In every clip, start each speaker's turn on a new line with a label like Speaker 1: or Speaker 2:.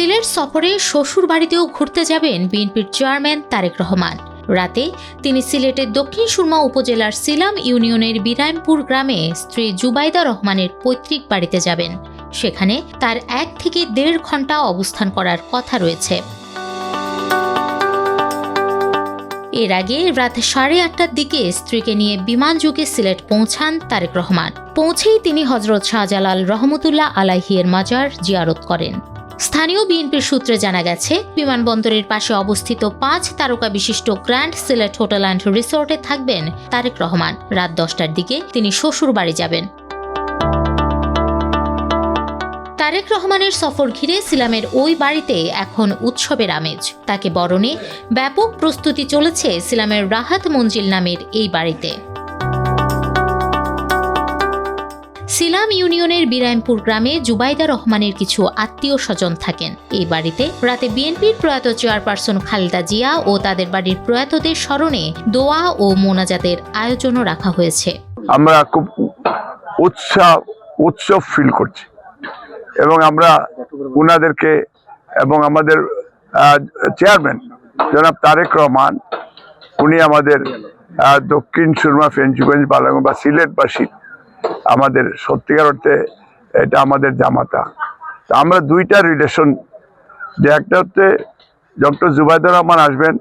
Speaker 1: সিলেট সফরে শ্বশুর বাড়িতেও ঘুরতে যাবেন বিএনপির চেয়ারম্যান তারেক রহমান। রাতে তিনি সিলেটের দক্ষিণ সুরমা উপজেলার সিলাম ইউনিয়নের বিরামপুর গ্রামে স্ত্রী জুবাইদা রহমানের পৈতৃক বাড়িতে যাবেন। সেখানে তার 1 থেকে 1.5 ঘন্টা অবস্থান করার কথা রয়েছে। এর আগে রাত 8:30টার দিকে স্ত্রীকে নিয়ে বিমানযোগে সিলেট পৌঁছান তারেক রহমান। পৌঁছেই তিনি হজরত শাহজালাল রহমতুল্লাহ আলাইহির মাজার জিয়ারত করেন। স্থানীয় বিএনপির সূত্রে জানা গেছে, বিমানবন্দরের পাশে অবস্থিত 5 তারকা বিশিষ্ট গ্র্যান্ড সিলেট হোটেল অ্যান্ড রিসোর্টে থাকবেন তারেক রহমান। রাত 10টার দিকে তিনি শ্বশুর বাড়ি যাবেন। তারেক রহমানের সফর ঘিরে সিলামের ওই বাড়িতে এখন উৎসবের আমেজ। তাকে বরণে ব্যাপক প্রস্তুতি চলেছে সিলামের রাহাত মঞ্জিল নামের এই বাড়িতে। সিলাম ইউনিয়নের বিরামপুর গ্রামে জুবাইদা রহমানের কিছু আত্মীয় স্বজন থাকেন। এই বাড়িতে রাতে বিএনপির প্রয়াত চেয়ারপারসন খালেদা জিয়া ও তাদের বাড়ির প্রয়াতদের স্মরণে দোয়া ও মোনাজাতের আয়োজনও রাখা হয়েছে।
Speaker 2: আমরা খুব উৎসব ফিল করছি এবং আমরা উনাদেরকে এবং আমাদের চেয়ারম্যান জনাব তারেক রহমান, উনি আমাদের দক্ষিণ সুরমা, ফেঞ্চুগঞ্জ, বালাগঞ্জ বা সিলেটবাসী, আমাদের সত্যিকার অর্থে এটা আমাদের জামাতা। আমরা দুইটা রিলেশন, যে একটা হচ্ছে ডক্টর জুবাইদা রহমান আসবেন,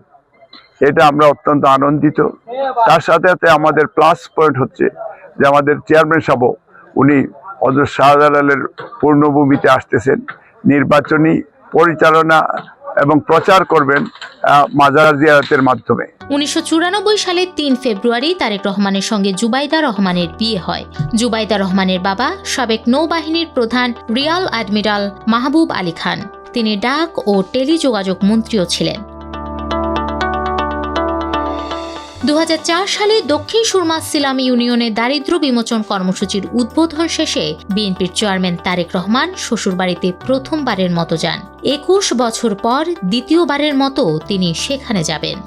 Speaker 2: এটা আমরা অত্যন্ত আনন্দিত। তার সাথে সাথে আমাদের প্লাস পয়েন্ট হচ্ছে যে আমাদের চেয়ারম্যান সাহেব উনি হযরত শাহজালালের পূর্ণভূমিতে আসতেছেন, নির্বাচনী পরিচালনা এবং প্রচার করবেন মাজার জিয়ারতের মাধ্যমে।
Speaker 1: 1994 সালের 3 ফেব্রুয়ারি তারেক রহমানের সঙ্গে জুবাইদা রহমানের বিয়ে হয়। জুবাইদা রহমানের বাবা সাবেক নৌবাহিনীর প্রধান রিয়াল অ্যাডমিরাল মাহবুব আলী খান। তিনি ডাক ও টেলিযোগাযোগ মন্ত্রীও ছিলেন। 2004 সালে দক্ষিণ সুরমা সিলাম ইউনিয়নে দারিদ্র্য বিমোচন কর্মসূচির উদ্বোধন শেষে বিএনপির চেয়ারম্যান তারেক রহমান শ্বশুরবাড়িতে প্রথমবারের মতো যান। 21 বছর পর দ্বিতীয়বারের মতো তিনি সেখানে যাবেন।